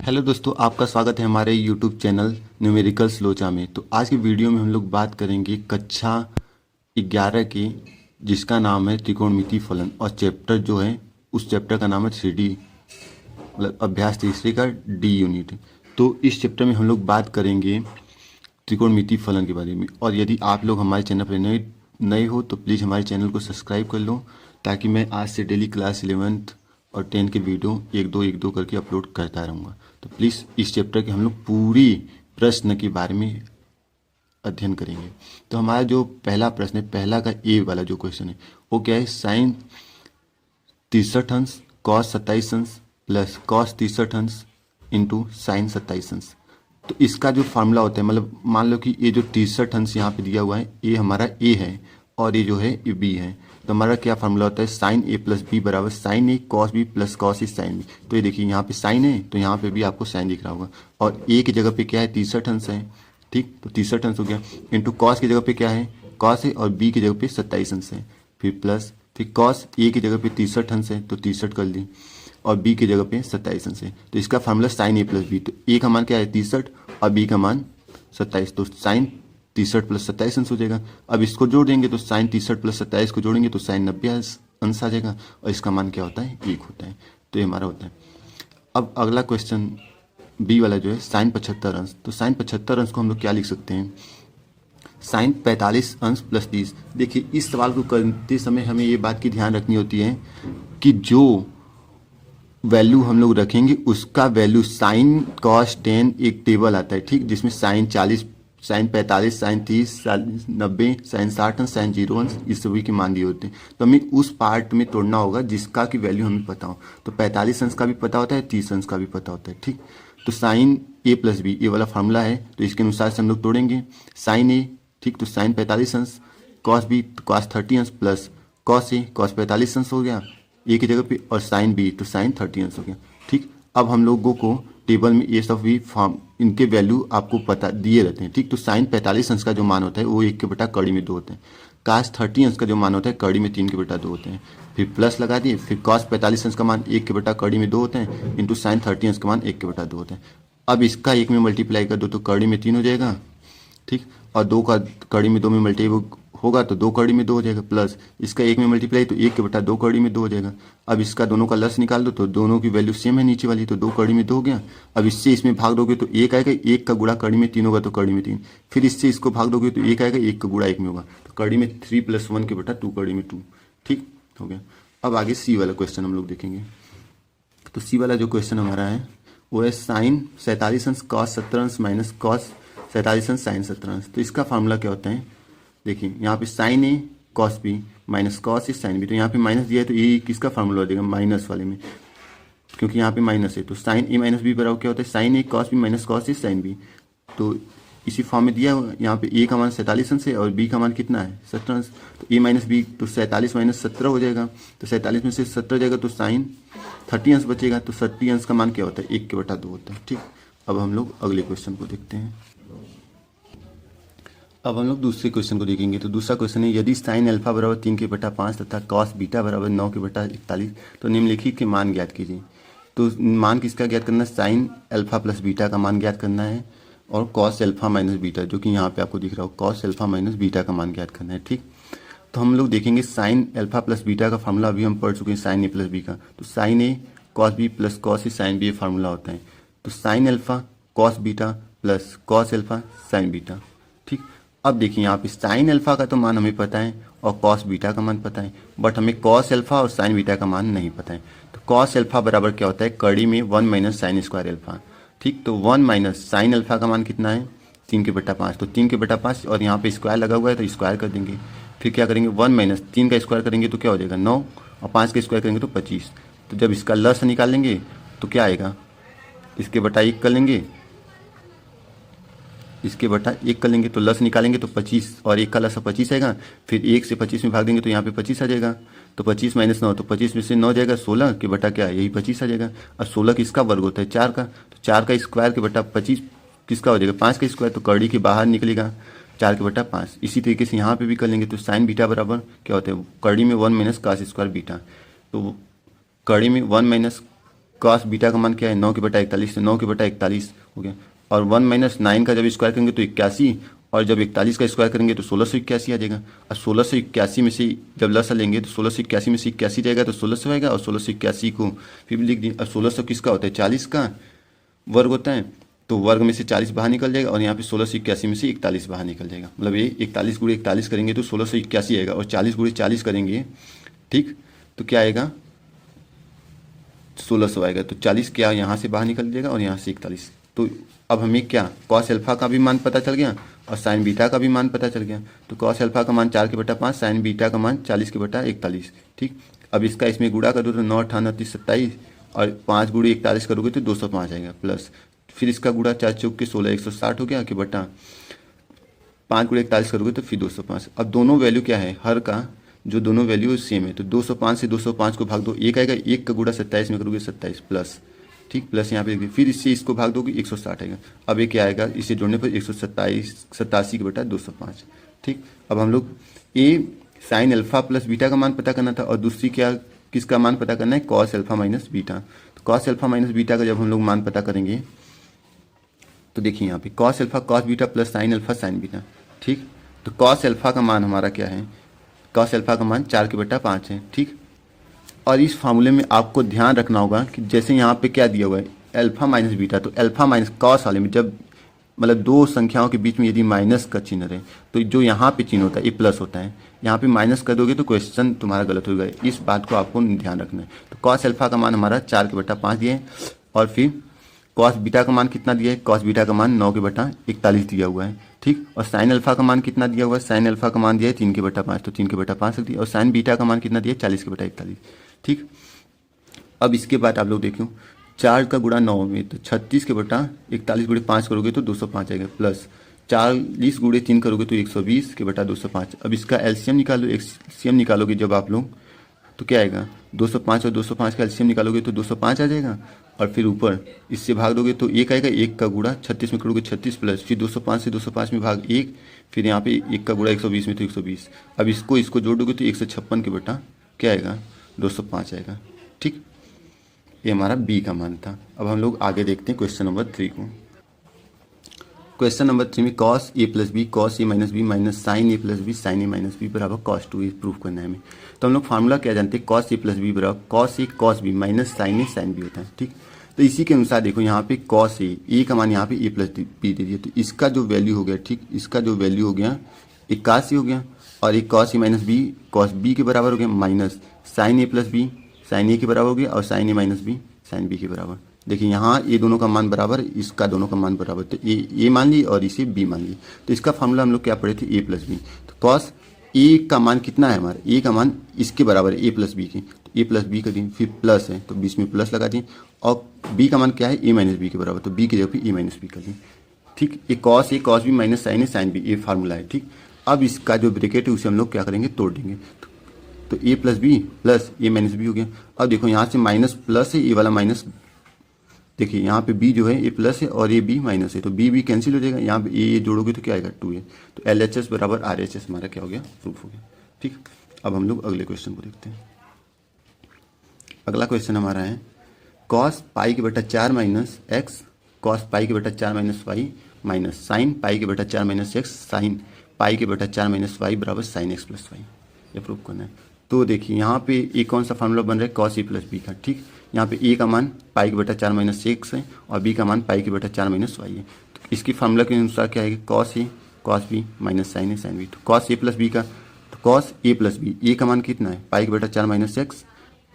Hello दोस्तों, आपका स्वागत है हमारे यूट्यूब चैनल न्यूमेरिकल्स लोचा में। तो आज की वीडियो में हम लोग बात करेंगे कक्षा 11 की, जिसका नाम है त्रिकोणमितीय फलन, और चैप्टर जो है उस चैप्टर का नाम है 3D, मतलब अभ्यास तीसरे का डी यूनिट। तो इस चैप्टर में हम लोग बात करेंगे त्रिकोणमितीय फलन के बारे में। और यदि आप लोग हमारे चैनल पर नए नए हो तो प्लीज़ हमारे चैनल को सब्सक्राइब कर लो, ताकि मैं आज से डेली क्लास 11th और 10th के वीडियो एक दो करके अपलोड करता रहूँगा। तो प्लीज़ इस चैप्टर के हम लोग पूरी प्रश्न के बारे में अध्ययन करेंगे। तो हमारा जो पहला प्रश्न है, पहला का ए वाला जो क्वेश्चन है, वो क्या है? साइन 63 अंश कॉस 27 अंश प्लस कॉस 63 अंश इंटू साइन 27 अंश। तो इसका जो फार्मूला होता है, मतलब मान लो कि ये जो 63 अंश यहाँ पे दिया हुआ है, ये हमारा ए है और ये जो है ये बी है। तो हमारा क्या फार्मूला होता है? साइन ए प्लस बी बराबर sign A cos B plus cos A sine B. तो ये देखिए यहाँ पे साइन है तो यहाँ पे भी आपको साइन दिख रहा होगा, और ए की जगह पे क्या है? 63 अंश है, ठीक। तो 63 अंश हो गया, इंटू कॉस की जगह पे क्या है? कॉस है, और बी की जगह पे 27 अंश है, फिर प्लस, फिर कॉस ए की जगह पे 63 अंश है तो 63 कर दी, और बी की जगह पे 27 अंश है। तो इसका formula sign A plus B. तो ए का मान क्या है? 63, और बी का मान 27। तो साइन 63 प्लस 27 अंश हो जाएगा। अब इसको जोड़ देंगे तो साइन 63 प्लस 27 को जोड़ेंगे तो साइन 90 अंश आ जाएगा, और इसका मान क्या होता है? 1 होता है। तो ये हमारा होता है। अब अगला क्वेश्चन बी वाला जो है, साइन 75 अंश। तो साइन 75 अंश को हम लोग क्या लिख सकते हैं? साइन 45 अंश प्लस 30। देखिए, इस सवाल को करते समय हमें ये बात की ध्यान रखनी होती है कि जो वैल्यू हम लोग रखेंगे उसका वैल्यू साइन कॉस टेन एक टेबल आता है, ठीक, जिसमें sine 40, sine 45, sine 30, sine 90, sine 60 अंश, साइन 0 अंश, इस सभी के मान दिए होते हैं। तो हमें उस पार्ट में तोड़ना होगा जिसका की वैल्यू हमें पता हो। तो 45 अंश का भी पता होता है, 30 अंश का भी पता होता है, ठीक। तो साइन ए प्लस बी ये वाला फार्मूला है, तो इसके अनुसार से हम लोग तोड़ेंगे। साइन ए, ठीक, तो साइन 45 अंश, कॉस बी कॉस 30 अंश प्लस कॉस ए कॉस 45 अंश हो गया ए की जगह पे, और साइन बी तो साइन 30 अंश हो गया, ठीक। अब हम लोगों को टेबल में ये सब भी फॉर्म, इनके वैल्यू आपको पता दिए रहते हैं, ठीक। तो साइन 45 अंश का जो मान होता है वो 1 के बटा कड़ी में 2 होते हैं। कास 30 अंश का जो मान होता है कड़ी में 3 के बटा 2 होते हैं। फिर प्लस लगा दिए, फिर कॉस 45 अंश का मान 1 के बटा कड़ी में 2 होते हैं, इंटू साइन 30 अंश का मान 1 के बटा 2 होते हैं। अब इसका 1 में मल्टीप्लाई कर दो तो कड़ी में 3 हो जाएगा, ठीक, और 2 का कड़ी में 2 में मल्टीप्लाई होगा तो 2 कड़ी में 2 हो जाएगा, प्लस इसका 1 में मल्टीप्लाई तो 1 के बटा 2 कड़ी में 2 हो जाएगा। अब इसका दोनों का लस निकाल दो तो दोनों की वैल्यू सेम है नीचे वाली, तो 2 कड़ी में 2 हो गया। अब इससे इसमें भाग दोगे तो 1 आएगा, 1 का गुणा कड़ी में 3 होगा तो कड़ी में 3, फिर इससे इसको भाग दोगे तो 1 आएगा, 1 का गुणा 1 में होगा, तो कड़ी में 3 प्लस 1 के बटा 2 कड़ी में 2, ठीक हो गया। अब आगे सी वाला क्वेश्चन हम लोग देखेंगे। तो सी वाला जो क्वेश्चन हमारा है वो है साइन 47 अंश कॉस 17 अंश माइनस कॉस 47 अंश साइन 17 अंश। तो इसका फार्मूला क्या होता है? देखिए यहाँ पे sign A cos B minus cos A sine B. तो यहाँ पे माइनस दिया है तो ये किसका फार्मूला हो जाएगा? माइनस वाले में, क्योंकि यहाँ पे माइनस है। तो साइन ए माइनस बी बराबर क्या होता है? Sine A cos B minus cos A sine B. तो इसी फॉर्म में दिया हुआ, यहाँ पे ए का मान 47 अंश है और बी का मान कितना है? 17 अंश। तो ए माइनस बी तो 47 माइनस 17 हो जाएगा, तो 47 में से 17 जाएगा तो साइन 30 अंश बचेगा। तो 30 अंश का मान क्या होता है? 1 के बटा 2 होता है, ठीक। अब हम लोग अगले क्वेश्चन को देखते हैं। अब हम लोग दूसरे क्वेश्चन को देखेंगे। तो दूसरा क्वेश्चन है, यदि साइन अल्फा बराबर 3 के बटा 5 तथा कॉस बीटा बराबर 9 के बटा 41, तो निम्नलिखित के मान ज्ञात कीजिए। तो मान किसका ज्ञात करना है? साइन अल्फा प्लस बीटा का मान ज्ञात करना है, और कॉस अल्फा माइनस बीटा, जो कि यहाँ पे आपको दिख रहा हो, कॉस अल्फा माइनस बीटा का मान ज्ञात करना है, ठीक। तो हम लोग देखेंगे साइन अल्फा प्लस बीटा का फार्मूला अभी हम पढ़ चुके हैं, साइन ए प्लस बी का। तो sine A cos B plus cos A sine B formula होता है। तो sine alpha cos beta plus cos alpha sign beta, ठीक। अब देखिए यहाँ पे साइन अल्फा का तो मान हमें पता है और कॉस बीटा का मान पता है, बट हमें कॉस अल्फा और साइन बीटा का मान नहीं पता है। तो कॉस अल्फा बराबर क्या होता है? कड़ी में 1 माइनस साइन स्क्वायर अल्फा, ठीक। तो 1 माइनस साइन अल्फा का मान कितना है? 3 के बटा 5। तो 3 के बटा 5, और यहाँ पे स्क्वायर लगा हुआ है तो स्क्वायर कर देंगे। फिर क्या करेंगे? 1 माइनस 3 का स्क्वायर करेंगे तो क्या हो जाएगा? 9, और 5 का स्क्वायर करेंगे तो 25। तो जब इसका लस निकाल लेंगे तो क्या आएगा? इसके बटा 1 कर लेंगे, इसके बटा 1 कर लेंगे तो लस निकालेंगे तो 25, और 1 का लस 25 आएगा। फिर 1 से 25 में भाग देंगे तो यहाँ पे 25 आ जाएगा। तो 25 माइनस 9, तो 25 में से 9 जाएगा, 16 के बटा क्या है? यही 25 आ जाएगा। और 16 किसका वर्ग होता है? 4 का। तो 4 का स्क्वायर के बटा 25 किसका हो जाएगा? 5 का स्क्वायर। तो कड़ी के बाहर निकलेगा 4 के बटा 5। इसी तरीके से यहाँ पे भी कर लेंगे। तो साइन बीटा बराबर क्या होता है? कड़ी में 1 माइनस कास स्क्वायर बीटा। तो कड़ी में 1 माइनस कॉस बीटा का मान क्या है 9/41, तो 9/41 हो गया। और 1 - 9 का जब स्क्वायर करेंगे तो 81, और जब 41 का स्क्वायर करेंगे तो 1681 आ जाएगा। और 1681 में से जब लसा लेंगे तो 1681 में से 81 जाएगा तो 1600 आएगा, और 1681 को फिर भी लिख दिए। अब 1600 किसका होता है 40 का वर्ग होता है, तो वर्ग में से 40 बाहर निकल जाएगा, और यहाँ पे 1681 में से 41 बाहर निकल जाएगा। मतलब ये 41 × 41 करेंगे तो 1681 आएगा, और 40 × 40 करेंगे ठीक तो क्या आएगा 1600 आएगा। तो 40 क्या यहाँ से बाहर निकल जाएगा और यहाँ से 41। तो अब हमें क्या कॉस अल्फा का भी मान पता चल गया और साइन बीटा का भी मान पता चल गया। तो कॉस अल्फा का मान 4/5, साइन बीटा का मान 40/41 ठीक। अब इसका इसमें गुणा कर दो तो 9 × 8 = 27, और 5 × 41 करोगे तो 205 आएगा, प्लस फिर इसका गुणा 4 × 4 = 16 160 हो गया कि बटा 5 × 41 करोगे तो फिर 205। अब दोनों वैल्यू क्या है, हर का जो दोनों वैल्यू सेम है, तो 205 से 205 को भाग दो, एक आएगा, एक का गुणा 27 में करोगे 27 प्लस ठीक, प्लस यहाँ पे फिर इससे इसको भाग दोगे 160 आएगा। अब ये क्या आएगा, इसे जोड़ने पर 187 ठीक। अब हम लोग ए साइन अल्फा प्लस बीटा का मान पता करना था, और दूसरी क्या किसका मान पता करना है कॉस अल्फा माइनस बीटा। तो कॉस अल्फा माइनस बीटा का जब हम लोग मान पता करेंगे तो देखिए यहाँ पे cos alpha cos beta plus sine alpha sign beta ठीक। तो कॉस अल्फा का मान हमारा क्या है, कॉस अल्फा का मान 4/5 है ठीक। और इस फार्मूले में आपको ध्यान रखना होगा कि जैसे यहाँ पे क्या दिया हुआ है अल्फा माइनस बीटा, तो अल्फा माइनस कॉस वाले में जब मतलब दो संख्याओं के बीच में यदि माइनस का चिन्ह रहे तो जो यहाँ पे चिन्ह होता है ये प्लस होता है, यहाँ पे माइनस कर दोगे तो क्वेश्चन तुम्हारा गलत होगा। इस बात को आपको ध्यान रखना है। तो कॉस अल्फा का मान हमारा 4/5 दिया है, और फिर कॉस बीटा का मान कितना दिया है, कॉस बीटा का मान 9/41 दिया हुआ है ठीक। और साइन अल्फा का मान कितना दिया हुआ है, साइन अल्फा का मान दिया है 3/5, तो 3/5 रख दिया। और साइन बीटा का मान कितना दिया है 40/41 ठीक। अब इसके बाद आप लोग देखो 4 का गुणा 9 में तो 36/41 × 5 करोगे तो 205 आएगा, प्लस 40 × 3 करोगे तो 120/205। अब इसका एलसीएम निकालो, एलसीएम निकालोगे जब आप लोग तो क्या आएगा 205 और 205 का एलसीएम निकालोगे तो 205 आ जाएगा, और फिर ऊपर इससे भाग दोगे तो 1 आएगा, 1 का गुणा 36 में करोगे 36 प्लस फिर 205 से 205 में भाग 1, फिर यहाँ पे 1 का गुणा 120 में तो 120। अब इसको जोड़ दोगे तो 156 के बटा क्या आएगा 205 आएगा ठीक। ये हमारा बी का मान था। अब हम लोग आगे देखते हैं क्वेश्चन नंबर 3 को। क्वेश्चन नंबर 3 में cos A plus B cos A minus B minus sine A plus B sign A minus B बराबर कॉस 2 प्रूफ करना है हमें। तो हम लोग फार्मूला क्या जानते हैं, कॉस ए प्लस बी बराबर cos A cos B minus sine A sine B होता है ठीक। तो इसी के अनुसार देखो यहाँ पे कॉस ए का मान यहाँ पे ए प्लस बी दे दिया, तो इसका जो वैल्यू हो गया ठीक, इसका जो वैल्यू हो गया 81 हो गया, और एक cos A minus B cos B के बराबर हो गया, minus sine A plus B sign A के बराबर हो गया, और sign A minus B sign B के बराबर। देखिए यहाँ ये दोनों का मान बराबर, इसका दोनों का मान बराबर, तो ए मान ली और इसे बी मान ली। तो इसका फार्मूला हम लोग क्या पढ़े थे ए प्लस बी। तो कॉस ए का मान कितना है हमारा, ए का मान इसके बराबर है ए प्लस बी के, तो ए प्लस बी कर दिए, फिर प्लस है तो बीच में प्लस लगा दिए, और बी का मान क्या है ए माइनस बी के बराबर, तो बी की जगह पे ए माइनस बी कर दिए ठीक। ये कॉस बी माइनस साइन ए साइन बी ये फार्मूला है ठीक। अब इसका जो ब्रैकेट है उसे हम लोग क्या करेंगे तोड़ देंगे, तो ए प्लस बी प्लस ए माइनस बी हो गया। अब देखो यहाँ से माइनस प्लस है, ए वाला माइनस, देखिए यहाँ पे बी जो है ए प्लस है और ये बी माइनस है, तो बी कैंसिल हो जाएगा, यहाँ पे ए जोड़ोगे तो क्या आएगा 2a। तो LHS बराबर RHS हमारा क्या हो गया प्रूफ हो गया ठीक। अब हम लोग अगले क्वेश्चन को देखते हैं। अगला क्वेश्चन हमारा है cos π/4 minus x cos π/4 minus y minus sine π/4 minus x sine π/4 minus y बराबर साइन एक्स प्लस वाई, ये प्रूफ करना है। तो देखिए यहाँ पे ए कौन सा फार्मूला बन रहा है कॉस ए प्लस बी का ठीक। यहाँ पे ए का मान π/4 माइनस एक्स है और बी का मान π/4 माइनस वाई है। तो इसकी फार्मूला के अनुसार क्या है cos A cos B minus sine A sine B. तो कॉस ए प्लस बी का, तो कॉस ए प्लस बी, ए का मान कितना है π/4 माइनस एक्स,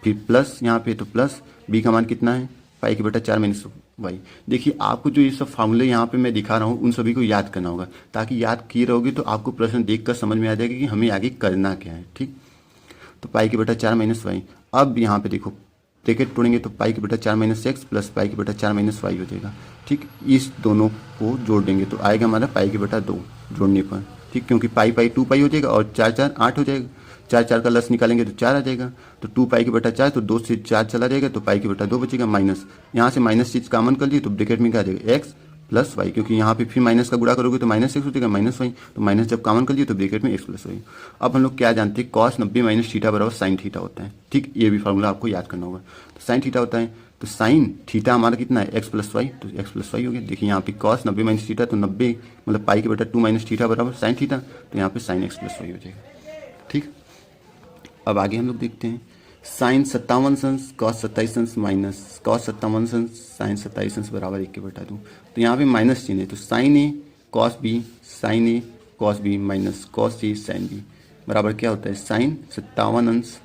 फिर प्लस यहाँ पे तो प्लस बी का मान कितना है π/4 माइनस वाई। देखिए आपको जो ये सब फार्मूले यहाँ पे मैं दिखा रहा हूँ उन सभी को याद करना होगा, ताकि याद किए रहोगे तो आपको प्रश्न देखकर समझ में आ जाएगा कि हमें आगे करना क्या है ठीक। तो π/4 माइनस वाई, अब यहाँ पे देखो ब्रैकेट तोड़ेंगे तो π/4 minus x plus π/4 minus y हो जाएगा ठीक। इस दोनों को जोड़ देंगे तो आएगा हमारा π/2 जोड़ने पर ठीक, क्योंकि पाई 2π हो जाएगा और 4 4 8 हो जाएगा, 4 4 का लस निकालेंगे तो 4 आ जाएगा, तो 2π/4 तो 2 से 4 चला जाएगा तो π/2 बचेगा, माइनस यहाँ से माइनस चीज कॉमन कर लिए तो ब्रैकेट में क्या आ जाएगा एक्स प्लस वाई, क्योंकि यहाँ पे फिर माइनस का गुणा करोगे तो माइनस एक्स हो जाएगा माइनस वाई, तो माइनस जब कॉमन कर लिए तो ब्रैकेट में एक्स प्लस वाई। अब हम लोग क्या जानते हैं कॉस 90 माइनस थीटा बराबर साइन थीटा होता है ठीक। ये भी फार्मूला आपको याद करना होगा। तो साइन थीटा होता है तो साइन थीटा हमारा कितना है एक्स प्लस वाई, तो एक्स प्लस वाई हो गया। देखिए यहाँ पे कॉस 90 माइनस थीटा, तो 90 मतलब पाई के बटा 2 माइनस थीटा बराबर साइन थीटा, तो यहाँ पे साइन एक्स प्लस वाई हो जाएगा। ठीक, अब आगे हम लोग देखते हैं साइन 57 सन्स कॉस 27 सन्स माइनस कॉस 57 सन्स साइन 27 सन्स बराबर 1 के बटा 2। तो यहाँ पे माइनस चिन्ह है, तो sine A cos B sign A cos B minus cos A sine B बराबर क्या होता है साइन 57 अंश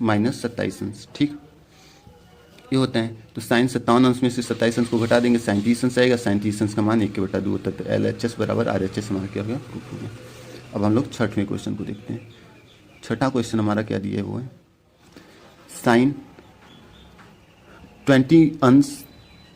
माइनस 27 अंश। ठीक, ये होता है। तो साइन 57 अंश में से 27 अंश को घटा देंगे, साइन 30 अंश आएगा, साइन 30 अंश का मान 1 के बटा 2 होता है। तो LHS बराबर RHS हमारा क्या हो गया, प्रूफ हो गया। अब हम लोग छठवें क्वेश्चन को देखते हैं। छठा क्वेश्चन हमारा क्या दिया है, वो है साइन 20 अंश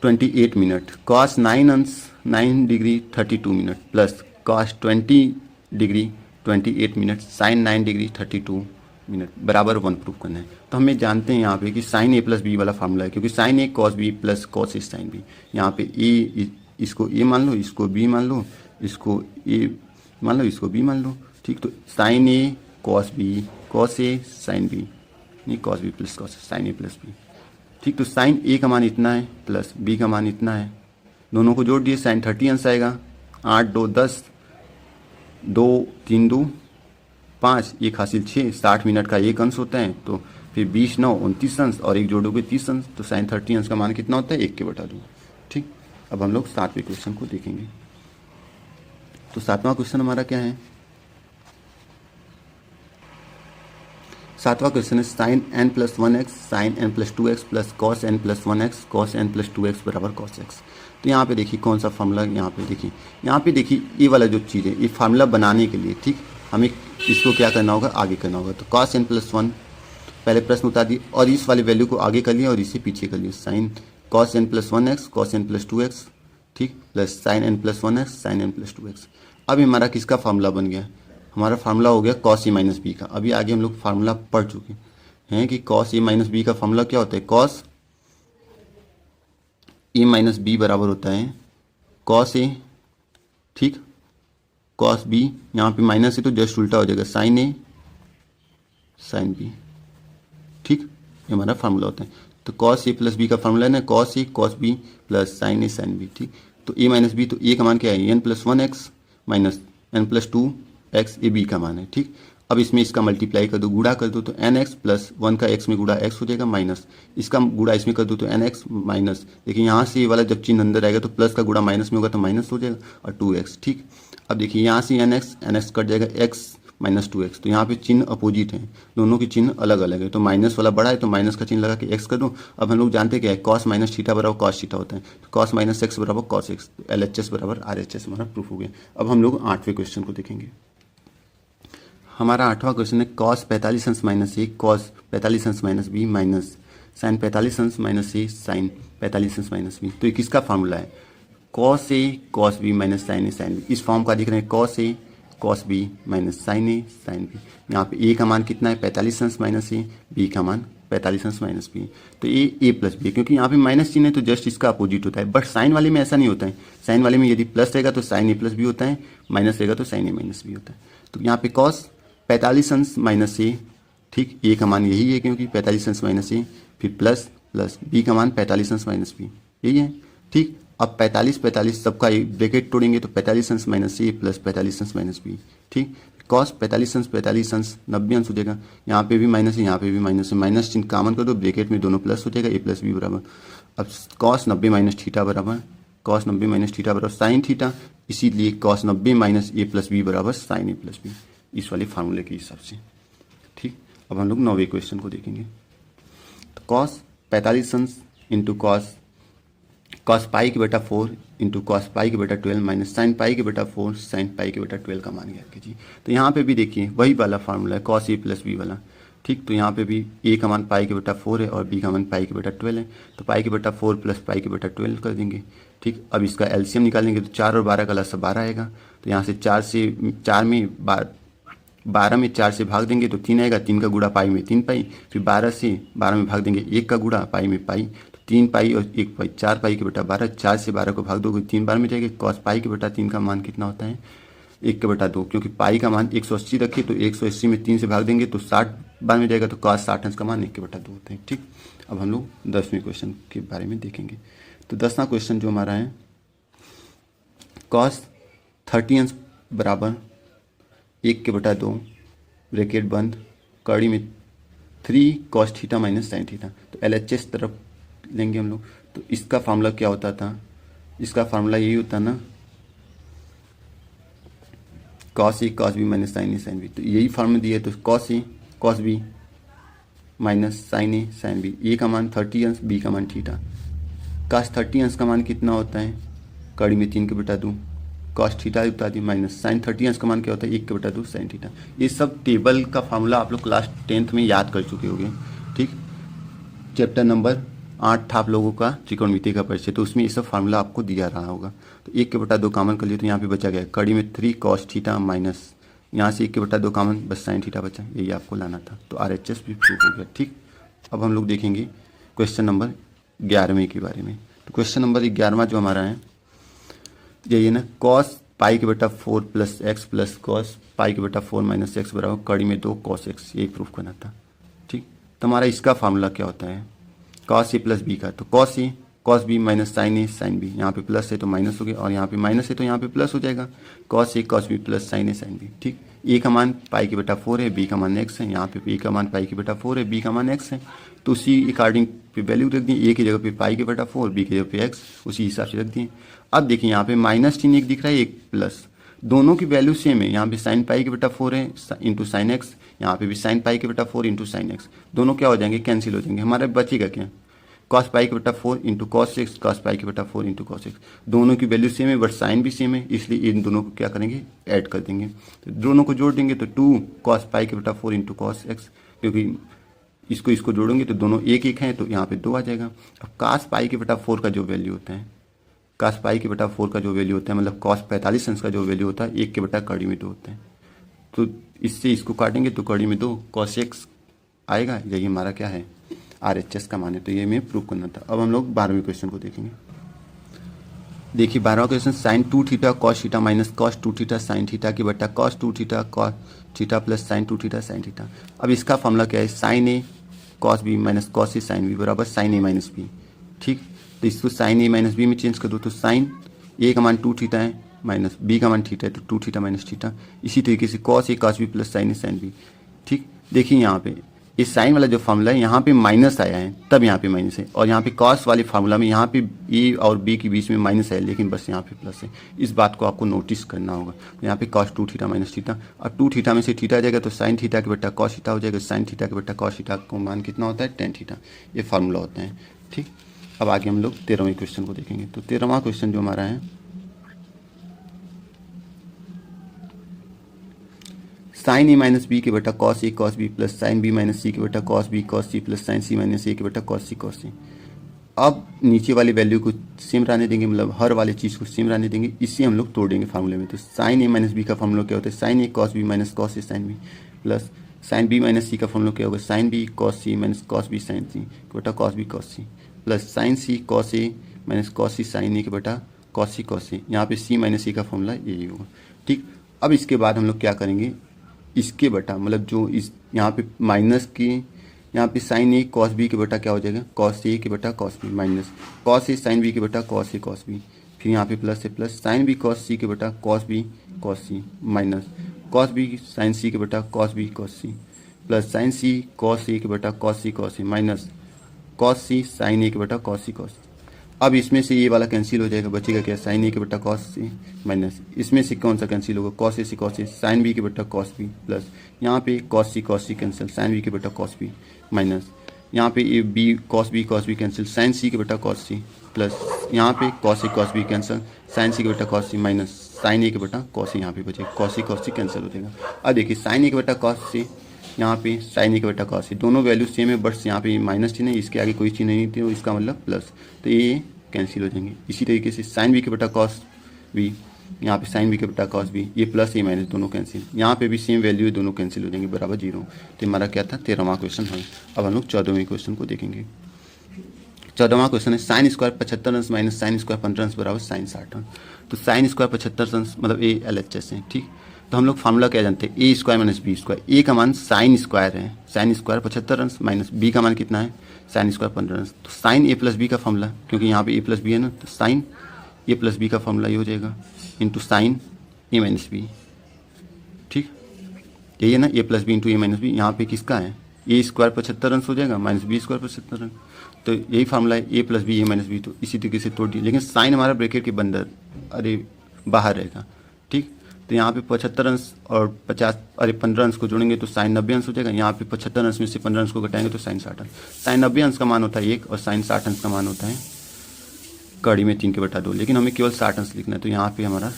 28 मिनट कॉस 9 अंश 9 degree 32 minute plus cos 20 degree 28 minute sine 9 degree 32 minute बराबर 1 प्रूफ करना है। तो हमें जानते हैं यहाँ पे कि साइन ए प्लस बी वाला फार्मूला है, क्योंकि sign A cos B plus cos A sine B. यहाँ पे ए इसको ए मान लो, इसको बी मान लो, इसको ए मान लो, इसको बी मान लो। ठीक, तो sine A cos B cos A sine B, नहीं cos B plus cos sine A plus B. ठीक, तो साइन ए का मान इतना है प्लस बी का मान इतना है, दोनों को जोड़ दिए साइन 30 अंश आएगा, 8 2 10 2 3 2 5 1 हासिल 6 60 मिनट का एक अंश होता है। तो फिर 20 9 29 अंश और एक जोड़ोगे 30 अंश, तो साइन 30 अंश का मान कितना होता है 1 के बटा 2। ठीक, अब हम लोग 7वें क्वेश्चन को देखेंगे। तो 7वां क्वेश्चन हमारा क्या है, 7वां क्वेश्चन है sine n plus 1x sine n plus 2x plus cos n plus 1x cos n plus 2x बराबर कॉस x। तो यहाँ पे देखिए कौन सा फार्मूला, यहाँ पे देखिए ये वाला जो चीज़ है, ये फार्मूला बनाने के लिए ठीक हमें इसको क्या करना होगा, आगे करना होगा। तो कॉस n प्लस 1 पहले प्रश्न उतार दिए और इस वाले वैल्यू को आगे कर लिया और इसे पीछे कर लिया, sine cos n plus 1x cos n plus 2x ठीक plus sine n plus 1x sine n plus 2x। अब हमारा किसका फार्मूला बन गया, हमारा फार्मूला हो गया कॉस ए माइनस बी का। अभी आगे हम लोग फार्मूला पढ़ चुके हैं कि कॉस ए माइनस बी का फार्मूला क्या होता है, कॉस ए माइनस बी बराबर होता है कॉस ए ठीक कॉस बी, यहाँ पे माइनस है तो जस्ट उल्टा हो जाएगा साइन ए साइन बी। ठीक, ये हमारा फार्मूला होता है। तो कॉस ए प्लस बी का फार्मूला है ना, cos A cos B plus sign A sine B. ठीक, तो ए माइनस बी, तो ए का मान क्या है n plus 1x minus n plus 2x, A B का मान है। ठीक, अब इसमें इसका मल्टीप्लाई कर दो, गुणा कर दो, तो एन एक्स प्लस 1 का x में गुणा x हो जाएगा माइनस इसका गुणा इसमें कर दो तो एन एक्स माइनस, देखिए यहाँ से ये वाला जब चिन्ह अंदर आएगा तो प्लस का गुणा माइनस में होगा तो माइनस हो जाएगा और 2x। ठीक, अब देखिए यहाँ से एन एक्स कट जाएगा x माइनस 2x, तो यहाँ पे चिन्ह अपोजिट है, दोनों की चिन्ह अलग अलग है। तो माइनस वाला बड़ा है तो माइनस का चिन्ह लगा के x कर दो। अब हम लोग जानते क्या है, कॉस माइनस थीटा बराबर कॉस थीटा होता है, तो कॉस माइनस एक्स बराबर कॉस एक्स, LHS बराबर RHS हमारा प्रूफ हो गया। अब हम लोग 8वें क्वेश्चन को देखेंगे। हमारा 8वां क्वेश्चन है कॉस 45 अंश माइनस ए कॉस 45 अंश माइनस बी माइनस साइन 45 अंश माइनस ए साइन 45 अंश माइनस बी। तो ये किसका फार्मूला है, cos A cos B minus sine A sine B. इस फॉर्म का दिख रहे हैं cos A cos B minus sine A sine B. यहाँ पे ए का मान कितना है 45 अंश माइनस ए, बी का मान 45 अंश माइनस बी। तो ए प्लस बी, क्योंकि यहाँ पे माइनस चिन्ह है तो जस्ट इसका अपोजिट होता है। बट साइन वाले में ऐसा नहीं होता है, साइन वाले में यदि प्लस रहेगा तो साइन ए प्लस बी होता है, माइनस रहेगा तो साइन ए माइनस बी होता है। तो यहाँ पे कॉस 45 अंश माइनस ए, ठीक ए का मान यही है क्योंकि 45 अंश माइनस ए, फिर प्लस प्लस बी का मान 45 अंश माइनस बी, यही है। ठीक, अब 45 45 सबका ब्रैकेट तोड़ेंगे तो 45 अंश माइनस ए प्लस 45 अंश माइनस बी। ठीक, कॉस 45 अंश 90 अंश हो जाएगा, यहाँ पे भी माइनस है यहाँ पे भी माइनस है, माइनस चिन्ह कॉमन कर दो, ब्रैकेट में दोनों प्लस हो जाएगा, ए प्लस बी बराबर। अब कॉस 90 माइनस थीटा बराबर कॉस 90 माइनस थीटा बराबर साइन थीटा, इसीलिए कॉस 90 माइनस ए प्लस बी बराबर साइन ए प्लस बी, इस वाले फार्मूले के हिसाब से। ठीक, अब हम लोग 9वें क्वेश्चन को देखेंगे। तो कॉस 45 अंश इंटू कॉस पाई के बेटा 4 इंटू कॉस पाई के बेटा 12 माइनस साइन पाई के बेटा 4 साइन पाई के बेटा 12 का मान ज्ञात कीजिए। तो यहाँ पे भी देखिए वही वाला फार्मूला है कॉस ए प्लस बी वाला। ठीक, तो यहाँ पे भी ए का मान पाई के बेटा 4 है और बी का मान पाई के बेटा 12 है, तो पाई के बेटा 4 प्लस पाई के बेटा 12 कर देंगे। ठीक, अब इसका एलसीएम निकालेंगे तो 4 और 12 का लसा 12 आएगा, तो यहाँ से 4 में 12 में 4 से भाग देंगे तो 3 आएगा, 3 का गुणा पाई में 3 पाई, फिर 12 से 12 में भाग देंगे 1 का गुणा पाई में पाई, तो 3 पाई और 1 पाई 4 पाई के बेटा 12, 4 से 12 को भाग दोगे 3 बार में जाएगा, कॉस पाई के बेटा 3 का मान कितना होता है 1 के बटा 2, क्योंकि पाई का मान 180 रखिए तो 180 में 3 से भाग देंगे तो 60 बाद में जाएगा, तो cos 60 अंश का मान 1 के बटा 2 होता है। ठीक, अब हम लोग 10वें क्वेश्चन के बारे में देखेंगे। तो 10वां क्वेश्चन जो हमारा है, cos 30 अंश बराबर 1 के बटा 2 ब्रैकेट बंद कड़ी में 3 cos theta minus sine theta. तो LHS तरफ लेंगे हम लोग। तो इसका फार्मूला क्या होता था, इसका फार्मूला यही होता ना, cos A cos B minus sine A sine B। तो यही फार्मूला दिया है, तो cos A cos B minus sine A sine B। A का मान 30 अंश, B का मान थीटा। cos 30 अंश का मान कितना होता है, कड़ी में 3 के बटा 2 cos थीटा बता दी, माइनस साइन 30 अंश का मान क्या होता है 1 के बटा 2 साइन थीटा। ये सब टेबल का फार्मूला आप लोग क्लास 10th में याद कर चुके होंगे। ठीक, चैप्टर नंबर 8 था आप लोगों का त्रिकोणमिति का परिचय, तो उसमें ये सब फार्मूला आपको दिया रहा होगा। तो 1 के बटा 2 कॉमन कर लिए तो यहाँ पे बचा गया कड़ी में 3 cos थीटा माइनस यहाँ से 1 के बटा 2 कॉमन, बस साइन थीटा बचा, यही आपको लाना था। तो RHS भी प्रूफ हो गया। ठीक, अब हम लोग देखेंगे क्वेश्चन नंबर 11वें के बारे में। तो क्वेश्चन नंबर 11वां जो हमारा है यही ना, cos पाई के बटा 4 प्लस एक्स प्लस cos पाई के बटा 4 माइनस एक्स बराबर कड़ी में 2 cos x, यही प्रूफ करना था। ठीक, तो हमारा इसका फार्मूला क्या होता है, cos A प्लस बी का। तो cos A cos B minus sine A sine B, यहाँ पे प्लस है तो माइनस हो गया, और यहाँ पे माइनस है तो यहाँ पे प्लस हो जाएगा, cos A cos B plus sine A sine B। ठीक, A का मान पाई के बटा 4 है, B का मान x है, यहाँ पे A का मान पाई के बटा 4 है, B का मान x है, तो उसी अकॉर्डिंग पे वैल्यू रख दिए, A की जगह पे पाई के बटा 4, B की जगह पे x, उसी हिसाब से रख दिए। अब देखिए यहाँ पे माइनस चिन्ह एक दिख रहा है, एक प्लस, दोनों की वैल्यू सेम है। यहाँ पे साइन पाई के बटा 4 है इंटू साइन एक्स, यहाँ पे भी साइन पाई के बटा 4 इंटू साइन एक्स, दोनों क्या हो जाएंगे, कैंसिल हो जाएंगे। हमारा बचेगा क्या, cos पाई के बटा 4 इंटू कॉस एक्स, cos पाई के बटा 4 इंटू कॉस एक्स, दोनों की वैल्यू सेम है बट साइन भी सेम है, इसलिए इन दोनों को क्या करेंगे, ऐड कर देंगे। तो दोनों को जोड़ देंगे तो 2 cos पाई के बटा 4 इंटू कॉस एक्स, क्योंकि इसको जोड़ेंगे तो दोनों एक एक हैं, तो यहाँ पे 2 आ जाएगा। अब cos पाई के बटा 4 का जो वैल्यू होता है, cos पाई के बटा 4 का जो वैल्यू होता है, मतलब cos 45 अंश का जो वैल्यू होता है 1 के बटा कड़ी में 2 होता है। तो इससे इसको काटेंगे तो कड़ी में 2 cos x आएगा, यही हमारा क्या है, RHS का मान है। तो ये हमें प्रूव करना था। अब हम लोग 12वें क्वेश्चन को देखेंगे। देखिए 12वां question, sine 2 theta cos theta minus cos 2 theta sine theta की बटा cos 2 theta cos theta plus sine 2 theta sine theta. अब इसका फॉर्मूला क्या है, sine A cos B minus cos A sine B बराबर साइन A माइनस B। ठीक, तो इसको साइन A माइनस B में चेंज कर दो, तो साइन A का मान 2 थीटा है माइनस B का मान थीटा है, तो 2 थीटा माइनस थीटा। इसी तरीके से cos A cos B plus sine A sine B। ठीक, देखिए यहाँ पे इस साइन वाला जो फार्मूला है यहाँ पे माइनस आया है, तब यहाँ पे माइनस है, और यहाँ पे कॉस वाले फार्मूला में यहाँ पे ए और बी के बीच में माइनस है, लेकिन बस यहाँ पे प्लस है। इस बात को आपको नोटिस करना होगा। यहाँ पे cos 2 थीटा माइनस थीटा, और 2 थीटा में से थीटा आ जाएगा तो साइन थीटा के बट्टा cos थीटा हो जाएगा, साइन थीटा के बट्टा cos थीटा का मान कितना होता है, tan थीटा। ये फार्मूला होता है। ठीक, अब आगे हम लोग 13वें क्वेश्चन को देखेंगे। तो 13वां क्वेश्चन जो हमारा है, साइन ए माइनस बी के बटा cos A cos B plus sine B minus C के बटा cos B cos C plus sine C minus A के बटा cos सी cos सी। अब नीचे वाली वैल्यू को सेम रहने देंगे, मतलब हर वाली चीज़ को सेम रहने देंगे, इसी हम लोग तोड़ेंगे फार्मूले में। तो साइन ए माइनस बी का फार्मूला क्या होता है, sine A cos B minus cos A sine B plus sine B minus C का फार्मूला क्या होगा, sine B cos C minus cos B sine C के बटा cos B cos C plus sine C cos A minus cos C sine A के बटा cos C cos सी। यहाँ पे सी minus C का फार्मूला यही होगा। ठीक, अब इसके बाद हम लोग क्या करेंगे, इसके बटा मतलब जो इस यहाँ पे माइनस की, यहाँ पे साइन ए cos बी के बटा क्या हो जाएगा, cos ए के बटा cos B minus cos A sine B के बटा cos ए cos बी, फिर यहाँ पे प्लस है plus sine B cos C के बटा cos B cos C minus cos B sine C के बटा cos B cos C plus sine C cos A के बटा cos C cos C minus cos C sine A के बटा cos C cos सी। अब इसमें से ये वाला कैंसिल हो जाएगा, बचेगा क्या, साइन ए के बटा cos सी माइनस इसमें से कौन सा कैंसिल होगा, cos ए से cos ए साइन बी के बटा cos बी प्लस यहाँ पे cos C cancel sine B के बटा cos बी माइनस यहाँ पे ये B cos B cancel sine C के बटा cos सी प्लस यहाँ पे cos B cancel sine C के बटा cos C minus sine A के बटा cos सी, यहाँ पे बचेगा cos सी कैंसिल हो जाएगा। अब देखिए साइन ए के बटा cos सी, यहाँ पे साइन ए के बटा cos सी, दोनों वैल्यू सेम है, बट यहाँ पे माइनस चिन्ह है, इसके आगे कोई चिन्ह नहीं थी, इसका मतलब प्लस, तो ये कैंसिल हो जाएंगे। इसी तरीके से साइन बी के बटा cos बी, यहाँ पे साइन बी के बटा cos बी, ये प्लस ये माइनस दोनों कैंसिल, यहाँ पे भी सेम वैल्यू है, दोनों कैंसिल हो जाएंगे बराबर 0। तो हमारा क्या था, 13वां क्वेश्चन है। अब हम लोग 14वें क्वेश्चन को देखेंगे। 14वां क्वेश्चन है साइन स्क्वायर 75 अंश माइनस साइन स्क्वायर 15 अंश बराबर साइन 60 अंश। तो साइन स्क्वायर 75 अंश मतलब ए एल एच एस है, ठीक। तो हम लोग फार्मूला क्या जानते हैं, ए स्क्वायर माइनस बी स्क्वायर। ए का मान साइन स्क्वायर है, साइन स्क्वायर 75 अंश माइनस बी का मान कितना है, साइन स्क्वायर 15 अंश। तो साइन ए प्लस बी का फॉर्मूला, क्योंकि यहाँ पे ए प्लस बी है ना, तो साइन ए प्लस बी का फॉर्मूला ये हो जाएगा into sine A minus B, ठीक। यही है ना, ए प्लस बी इंटू ए माइनस बी। यहाँ पे किसका है, ए स्क्वायर 75 अंश हो जाएगा माइनस बी स्क्वायर 75 अंश। तो यही फार्मूला है ए प्लस बी ए माइनस बी। तो इसी तरीके से तोड़ दिए, लेकिन साइन हमारा ब्रैकेट के अंदर अरे बाहर रहेगा, ठीक। तो यहाँ पे 75 अंश और 15 अंश को जोड़ेंगे तो साइन 90 अंश हो जाएगा। यहाँ पे 75 अंश में से 15 अंश को घटाएंगे तो साइन 60 अंश। साइन 90 अंश का मान होता है 1 और साइन 60 अंश का मान होता है कड़ी में 3 के बटा 2, लेकिन हमें केवल 60 अंश लिखना है। तो यहाँ पे हमारा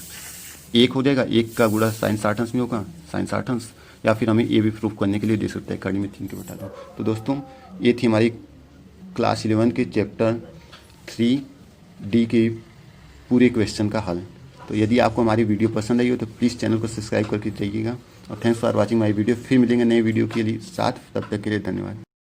1 हो जाएगा, 1 का गुणा साइन 60 अंश में होगा, साइन 60 अंश। या फिर हमें ये भी प्रूफ करने के लिए दे सकते हैं कड़ी में 3 के बटा 2। तो दोस्तों ये थी हमारी क्लास 11 के चैप्टर 3D के पूरे क्वेश्चन का हल। तो यदि आपको हमारी वीडियो पसंद आई हो तो प्लीज़ चैनल को सब्सक्राइब करके जाइएगा। और thanks for watching my video. फिर मिलेंगे नए वीडियो के लिए साथ, तब तक के लिए धन्यवाद।